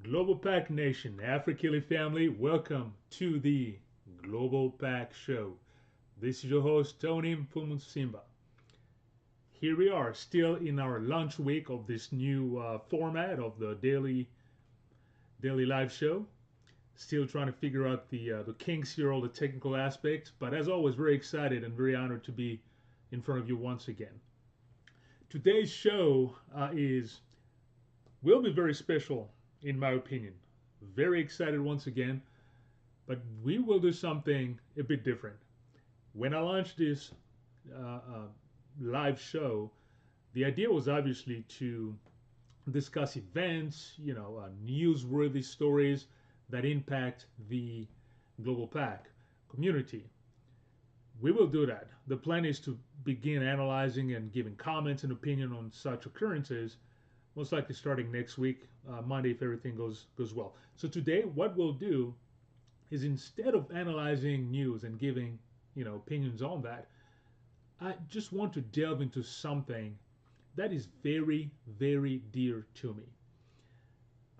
Global PAC Nation, AfriKili family, welcome to the Global PAC Show. This is your host, Tony Mpumusimba. Here we are, still in our launch week of this new format of the daily live show. Still trying to figure out the kinks here, all the technical aspects, but as always, very excited and very honored to be in front of you once again. Today's show will be very special, in my opinion. Very excited once again, but we will do something a bit different. When I launched this live show, the idea was obviously to discuss events, newsworthy stories that impact the Global PAC community. We will do that. The plan is to begin analyzing and giving comments and opinion on such occurrences, most likely starting next week, Monday, if everything goes well. So today, what we'll do is, instead of analyzing news and giving opinions on that, I just want to delve into something that is very, very dear to me.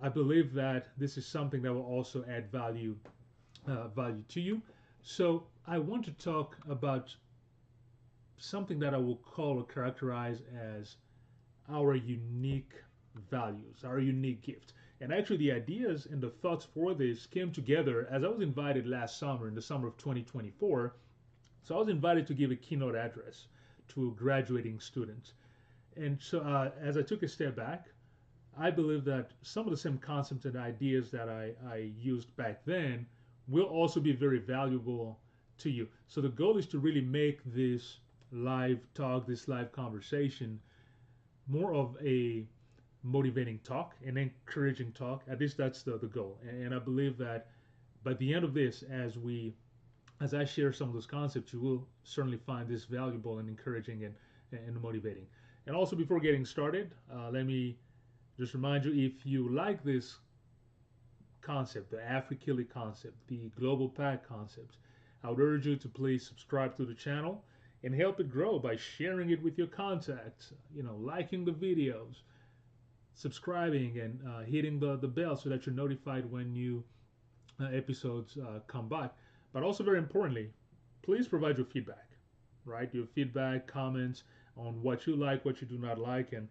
I believe that this is something that will also add value to you. So I want to talk about something that I will call or characterize as our unique values, our unique gift. And actually, the ideas and the thoughts for this came together as I was invited last summer, in the summer of 2024. So I was invited to give a keynote address to graduating students. And so as I took a step back, I believe that some of the same concepts and ideas that I used back then will also be very valuable to you. So the goal is to really make this live talk, this live conversation, more of a motivating talk, an encouraging talk. At least that's the goal. And I believe that by the end of this, as I share some of those concepts, you will certainly find this valuable and encouraging and motivating. And also, before getting started, let me just remind you, if you like this concept, the AfriKili concept, the Global PAC concept, I would urge you to please subscribe to the channel and help it grow by sharing it with your contacts, liking the videos, subscribing, and hitting the bell so that you're notified when new episodes come by. But also, very importantly, please provide your feedback, right? Your feedback, comments on what you like, what you do not like, and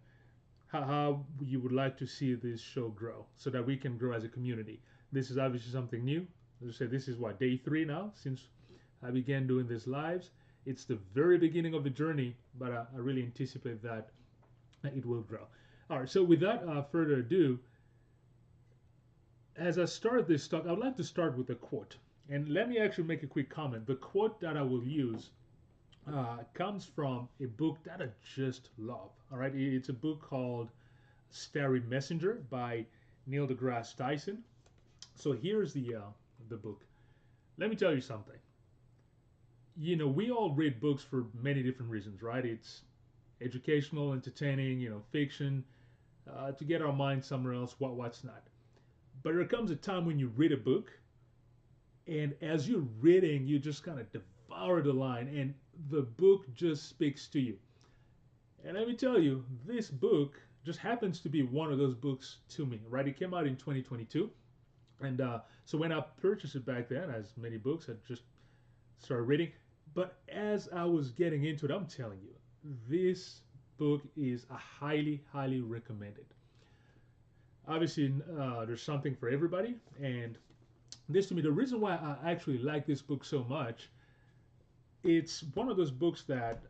how you would like to see this show grow so that we can grow as a community. This is obviously something new. As I said, this is day 3 now since I began doing these lives. It's the very beginning of the journey, but I really anticipate that it will grow. All right, so without further ado, as I start this talk, I would like to start with a quote. And let me actually make a quick comment. The quote that I will use comes from a book that I just love. All right, it's a book called Starry Messenger by Neil deGrasse Tyson. So here's the book. Let me tell you something. We all read books for many different reasons, right? It's educational, entertaining, fiction, to get our mind somewhere else, what's not. But there comes a time when you read a book, and as you're reading, you just kind of devour the line, and the book just speaks to you. And let me tell you, this book just happens to be one of those books to me, right? It came out in 2022. And so when I purchased it back then, as many books, I just started reading. But as I was getting into it, I'm telling you, this book is a highly, highly recommended. Obviously, there's something for everybody. And this, to me, the reason why I actually like this book so much, it's one of those books that,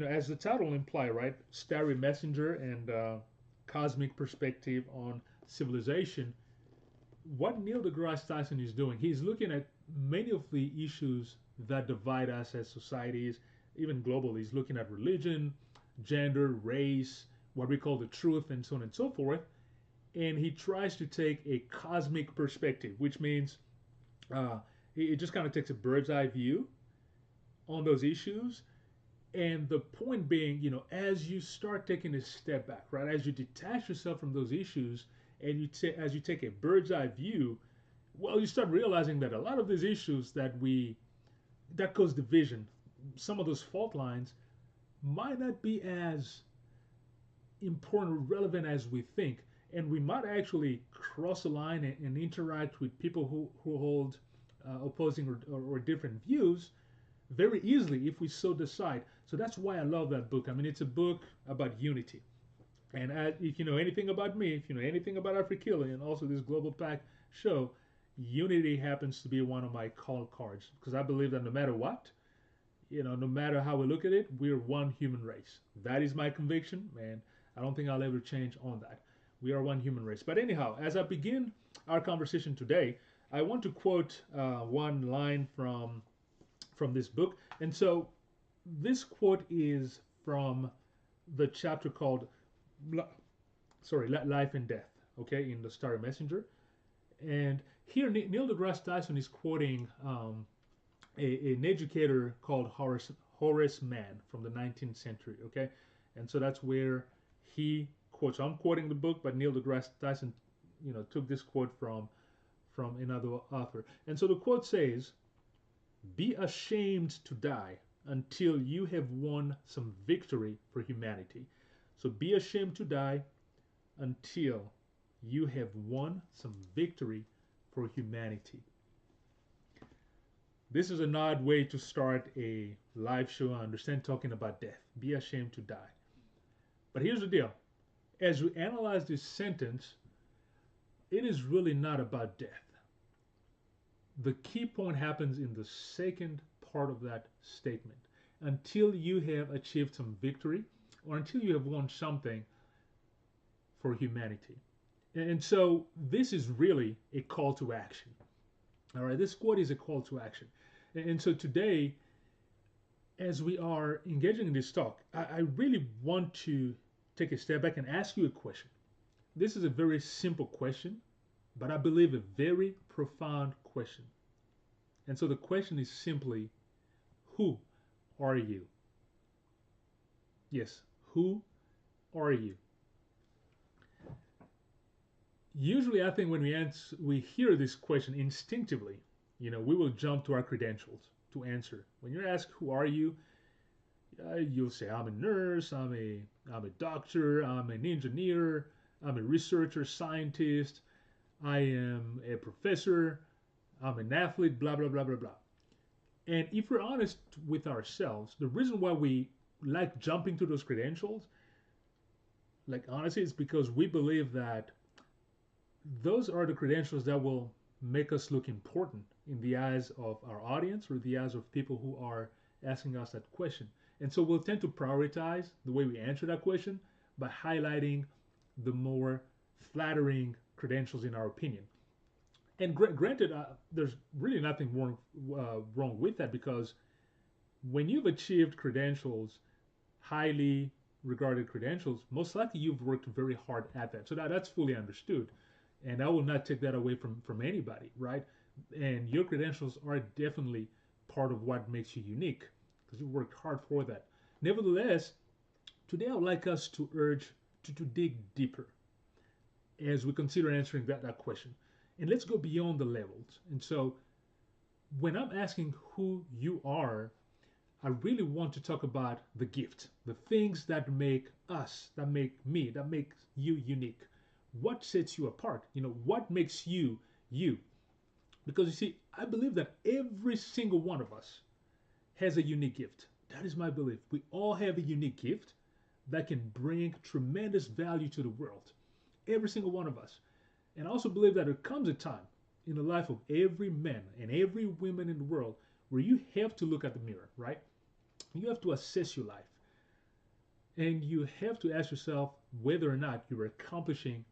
as the title implies, right? Starry Messenger and cosmic perspective on civilization. What Neil deGrasse Tyson is doing, he's looking at many of the issues that divide us as societies, even globally. He's looking at religion, gender, race, what we call the truth, and so on and so forth. And he tries to take a cosmic perspective, which means it just kind of takes a bird's eye view on those issues. And the point being, as you start taking a step back, right, as you detach yourself from those issues, and as you take a bird's eye view, well, you start realizing that a lot of these issues that cause division, some of those fault lines, might not be as important or relevant as we think. And we might actually cross a line and interact with people who hold opposing or different views very easily if we so decide. So that's why I love that book. I mean, it's a book about unity. And if you know anything about me, if you know anything about AfriKili and also this Global PAC show, unity happens to be one of my call cards because I believe that no matter what, no matter how we look at it, we're one human race. That is my conviction, and I don't think I'll ever change on that. We are one human race. But anyhow, as I begin our conversation today, I want to quote one line from this book. And so this quote is from the chapter called Life and Death, okay, in the Starry Messenger. And here Neil deGrasse Tyson is quoting an educator called Horace Mann from the 19th century, okay? And so that's where he quotes. I'm quoting the book, but Neil deGrasse Tyson, took this quote from another author. And so the quote says, "Be ashamed to die until you have won some victory for humanity." So be ashamed to die until you have won some victory for humanity. This is an odd way to start a live show, I understand, talking about death. Be ashamed to die. But here's the deal. As we analyze this sentence, it is really not about death. The key point happens in the second part of that statement. Until you have achieved some victory, or until you have won something for humanity. And so this is really a call to action. All right, this quote is a call to action. And so today, as we are engaging in this talk, I really want to take a step back and ask you a question. This is a very simple question, but I believe a very profound question. And so the question is simply, who are you? Yes, who are you? Usually, I think when we hear this question instinctively, we will jump to our credentials to answer. When you're asked, "Who are you?" You'll say, "I'm a nurse. I'm a doctor. I'm an engineer. I'm a researcher, scientist. I am a professor. I'm an athlete." Blah blah blah blah blah. And if we're honest with ourselves, the reason why we like jumping to those credentials, like honestly, it's because we believe that those are the credentials that will make us look important in the eyes of our audience or the eyes of people who are asking us that question. And so we'll tend to prioritize the way we answer that question by highlighting the more flattering credentials in our opinion. And granted, there's really nothing wrong with that, because when you've achieved credentials, highly regarded credentials, most likely you've worked very hard at that. So that's fully understood. And I will not take that away from anybody, right? And your credentials are definitely part of what makes you unique, because you worked hard for that. Nevertheless, today I would like us to urge to dig deeper as we consider answering that question. And let's go beyond the levels. And so when I'm asking who you are, I really want to talk about the gift, the things that make us, that make me, that make you unique. What sets you apart? What makes you you? Because you see, I believe that every single one of us has a unique gift. That is my belief. We all have a unique gift that can bring tremendous value to the world. Every single one of us. And I also believe that there comes a time in the life of every man and every woman in the world where you have to look at the mirror, right? You have to assess your life. And you have to ask yourself whether or not you're accomplishing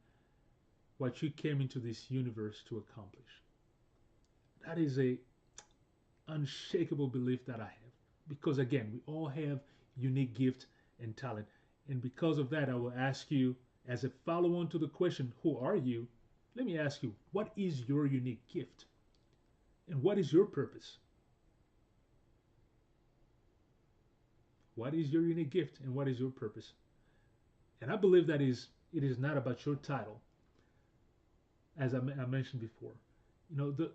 what you came into this universe to accomplish. That is a unshakable belief that I have. Because again, we all have unique gift and talent. And because of that, I will ask you, as a follow-on to the question, who are you? Let me ask you, what is your unique gift? And what is your purpose? What is your unique gift and what is your purpose? And I believe that it is not about your title, as I mentioned before. The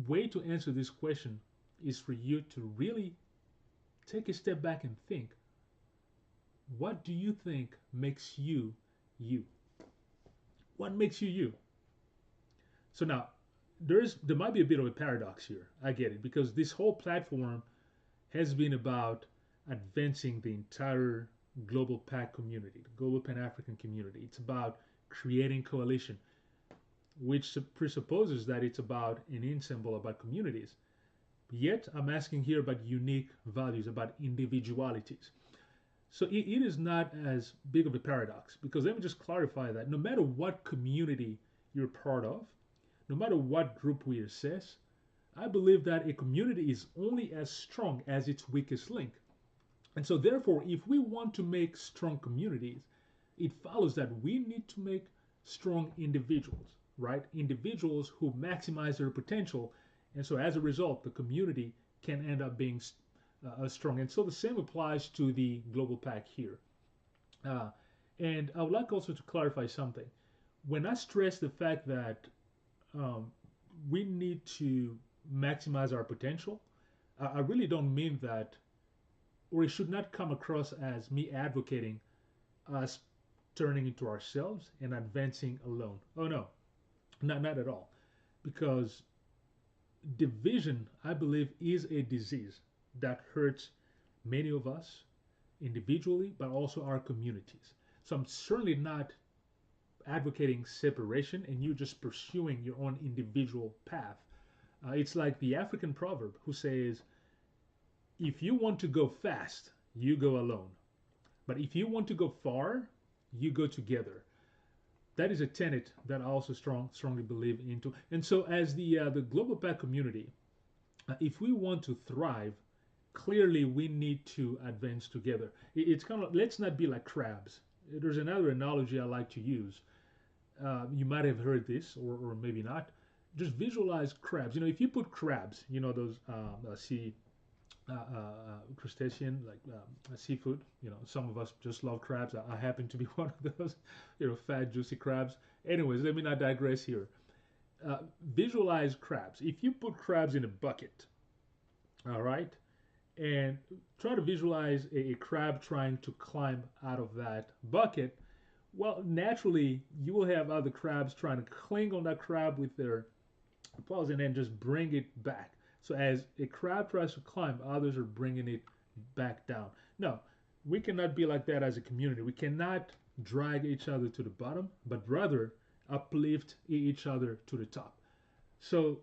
way to answer this question is for you to really take a step back and think, what do you think makes you you? What makes you you? So now there might be a bit of a paradox here. I get it, because this whole platform has been about advancing the entire global PAC community, the global Pan-African community. It's about creating coalition, which presupposes that it's about an ensemble, about communities. Yet I'm asking here about unique values, about individualities. So it is not as big of a paradox, because let me just clarify that no matter what community you're part of, no matter what group we assess, I believe that a community is only as strong as its weakest link. And so, therefore, if we want to make strong communities, it follows that we need to make strong individuals, right? Individuals who maximize their potential. And so, as a result, the community can end up being strong. And so, the same applies to the Global PAC here. Uh, and I would like also to clarify something. When I stress the fact that um, we need to maximize our potential, I really don't mean that, or it should not come across as me advocating us turning into ourselves and advancing alone. Oh no, not at all. Because division, I believe, is a disease that hurts many of us individually, but also our communities. So I'm certainly not advocating separation and you just pursuing your own individual path. It's like the African proverb who says, if you want to go fast, you go alone. But if you want to go far, you go together. That is a tenet that I also strongly believe into. And so, as the Global PAC community, if we want to thrive, clearly we need to advance together. It's kind of, let's not be like crabs. There's another analogy I like to use. You might have heard this, or maybe not. Just visualize crabs. You know, if you put crabs, you know, those sea crustacean, like seafood. You know, some of us just love crabs. I happen to be one of those, you know, fat, juicy crabs. Anyways, let me not digress here. Visualize crabs. If you put crabs in a bucket, all right, and try to visualize a crab trying to climb out of that bucket, well, naturally, you will have other crabs trying to cling on that crab with their paws and then just bring it back. So as a crab tries to climb, others are bringing it back down. No, we cannot be like that as a community. We cannot drag each other to the bottom, but rather uplift each other to the top. So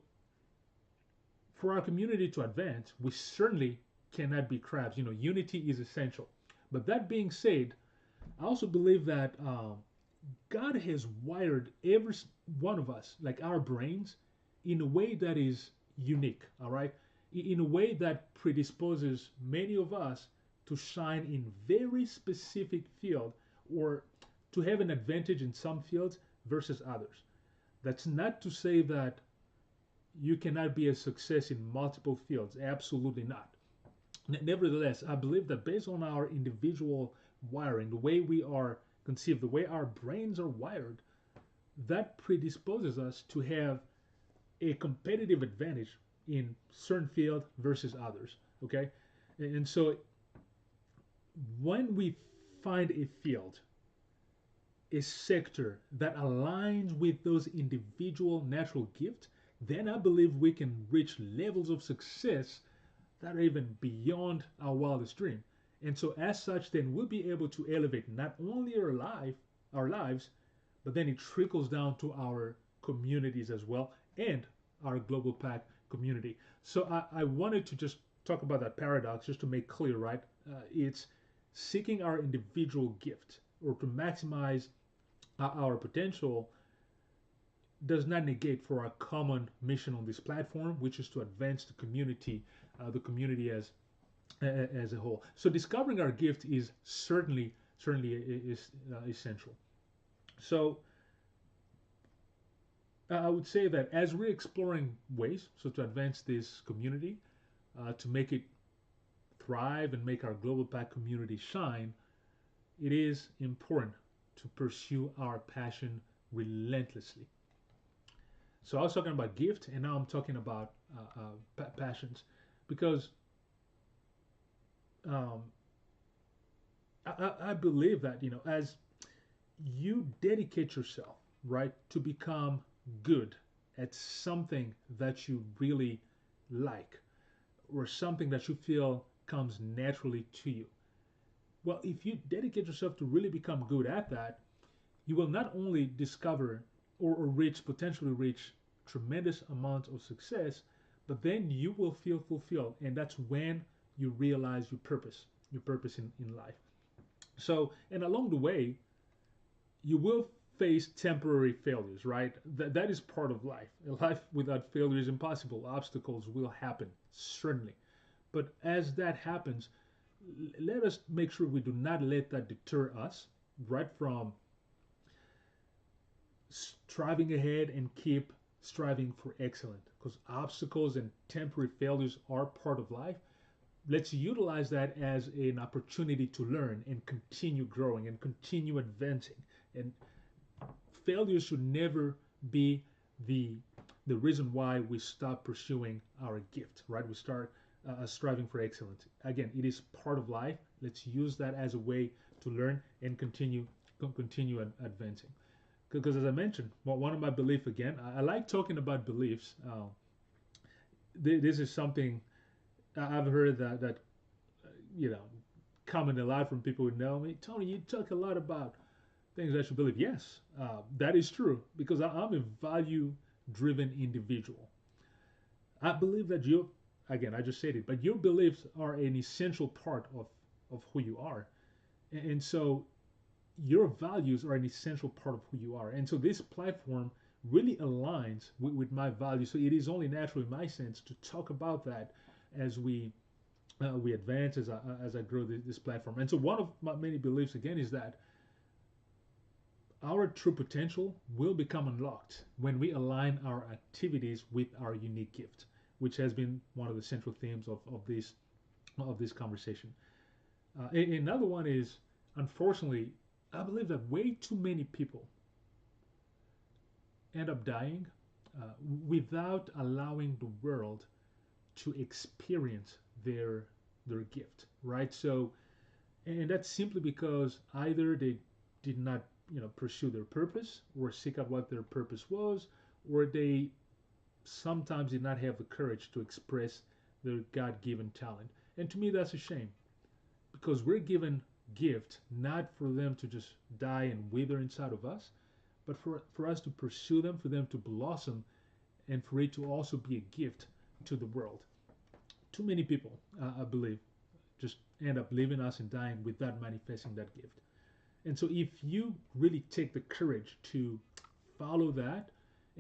for our community to advance, we certainly cannot be crabs. You know, unity is essential. But that being said, I also believe that God has wired every one of us, like our brains, in a way that is unique, all right? In a way that predisposes many of us to shine in very specific field, or to have an advantage in some fields versus others. That's not to say that you cannot be a success in multiple fields. Absolutely not. Nevertheless, I believe that based on our individual wiring, the way we are conceived, the way our brains are wired, that predisposes us to have a competitive advantage in certain field versus others. Okay, and so when we find a field, a sector that aligns with those individual natural gifts, then I believe we can reach levels of success that are even beyond our wildest dream. And so as such, then we'll be able to elevate not only our lives, but then it trickles down to our communities as well, and our Global PAC community. So I wanted to just talk about that paradox just to make clear, right? It's seeking our individual gift or to maximize our potential does not negate for our common mission on this platform, which is to advance the community as a whole. So discovering our gift is certainly is essential. So I would say that as we're exploring ways so to advance this community, to make it thrive and make our Global PAC community shine, it is important to pursue our passion relentlessly. So I was talking about gift, and now I'm talking about passions, because um, I believe that, you know, as you dedicate yourself right, to become good at something that you really like or something that you feel comes naturally to you. Well, if you dedicate yourself to really become good at that, you will not only discover or reach, potentially reach tremendous amounts of success, but then you will feel fulfilled. And that's when you realize your purpose in life. So, and along the way, you will face temporary failures, right? That is part of life. A life without failure is impossible. Obstacles will happen, certainly. But as that happens, let us make sure we do not let that deter us, right, from striving ahead and keep striving for excellence. Because obstacles and temporary failures are part of life. Let's utilize that as an opportunity to learn and continue growing and continue advancing. And failure should never be the the reason why we stop pursuing our gift, right? We start striving for excellence. Again, it is part of life. Let's use that as a way to learn and continue advancing. Because as I mentioned, one of my beliefs again, I like talking about beliefs. This is something I've heard that you know comment a lot from people who know me. Tony, you talk a lot about things I should believe. Yes, that is true because I'm a value-driven individual. I believe that you, again, I just said it, but your beliefs are an essential part of who you are, and so your values are an essential part of who you are. And so this platform really aligns with my values. So it is only natural in my sense to talk about that as we advance as I grow this platform. And so one of my many beliefs again is that our true potential will become unlocked when we align our activities with our unique gift, which has been one of the central themes of this conversation. Another one is, unfortunately, I believe that way too many people end up dying uh, without allowing the world to experience their gift, right? So, and that's simply because either they did not, pursue their purpose or seek out what their purpose was, or they sometimes did not have the courage to express their God-given talent. And to me, that's a shame because we're given gift not for them to just die and wither inside of us, but for us to pursue them, for them to blossom, and for it to also be a gift to the world. Too many people, I believe, just end up leaving us and dying without manifesting that gift. And so, if you really take the courage to follow that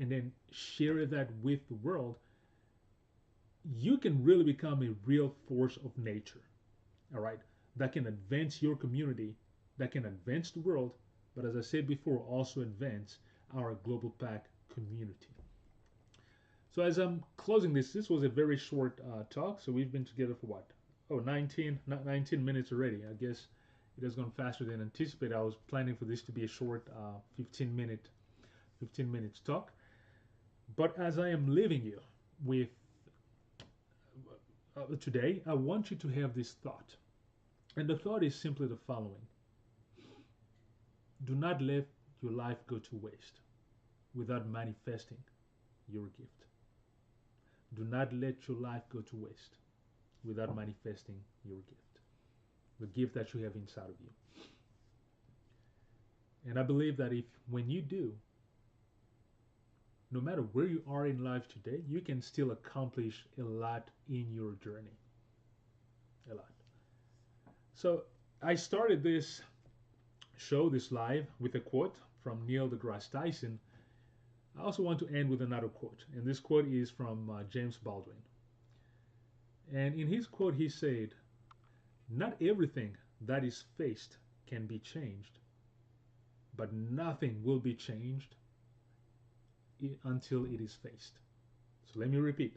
and then share that with the world, you can really become a real force of nature, all right, that can advance your community, that can advance the world, but as I said before, also advance our Global PAC community. So as I'm closing this was a very short talk. So we've been together for what? Oh, 19 minutes already. I guess it has gone faster than anticipated. I was planning for this to be a short 15 minutes talk. But as I am leaving you with today, I want you to have this thought. And the thought is simply the following. Do not let your life go to waste without manifesting your gift. Do not let your life go to waste without manifesting your gift, the gift that you have inside of you. And I believe that if when you do, no matter where you are in life today, you can still accomplish a lot in your journey. A lot. So I started this show, this live, with a quote from Neil deGrasse Tyson. I also want to end with another quote, and this quote is from James Baldwin. And in his quote, he said, "Not everything that is faced can be changed, but nothing will be changed until it is faced." So let me repeat.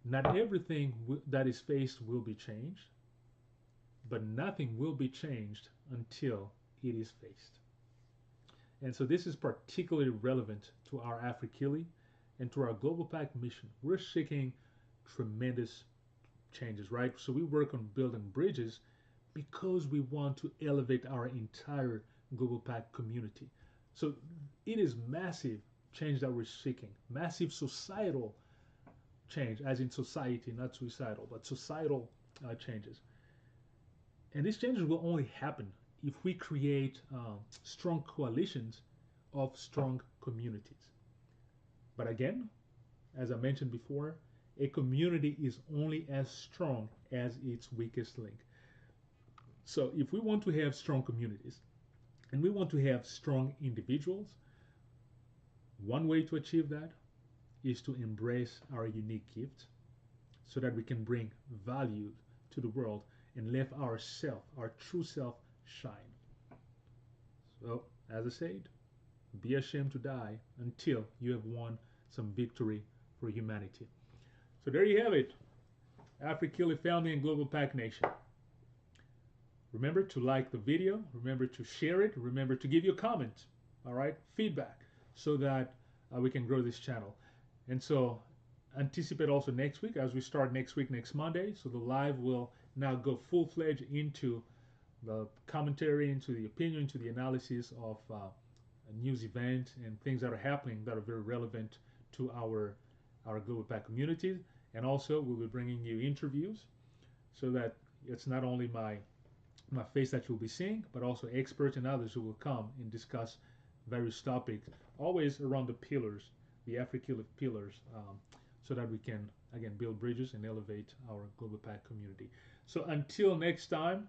Not everything that is faced will be changed, but nothing will be changed until it is faced. And so this is particularly relevant to our AfriKili and to our Global PAC mission. We're seeking tremendous changes, right? So we work on building bridges because we want to elevate our entire Global PAC community. So it is massive change that we're seeking, massive societal change, as in society, not suicidal, but societal changes. And these changes will only happen if we create strong coalitions of strong communities. But again, as I mentioned before, a community is only as strong as its weakest link. So if we want to have strong communities and we want to have strong individuals, one way to achieve that is to embrace our unique gifts so that we can bring value to the world and let our self, our true self, shine. So, as I said, be ashamed to die until you have won some victory for humanity. So there you have it, AfriKili family and Global PAC Nation. Remember to like the video, remember to share it, remember to give your comment, all right, feedback, so that we can grow this channel. And so anticipate also next week, as we start next week, next Monday. So the live will now go full-fledged into the commentary, into the opinion, into the analysis of a news event and things that are happening that are very relevant to our Global PAC community. And also we'll be bringing you interviews so that it's not only my face that you'll be seeing, but also experts and others who will come and discuss various topics, always around the pillars, the AfriKili pillars, so that we can, again, build bridges and elevate our Global PAC community. So until next time,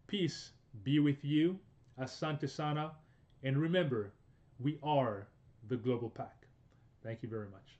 peace be with you. Asante sana. And remember, we are the Global PAC. Thank you very much.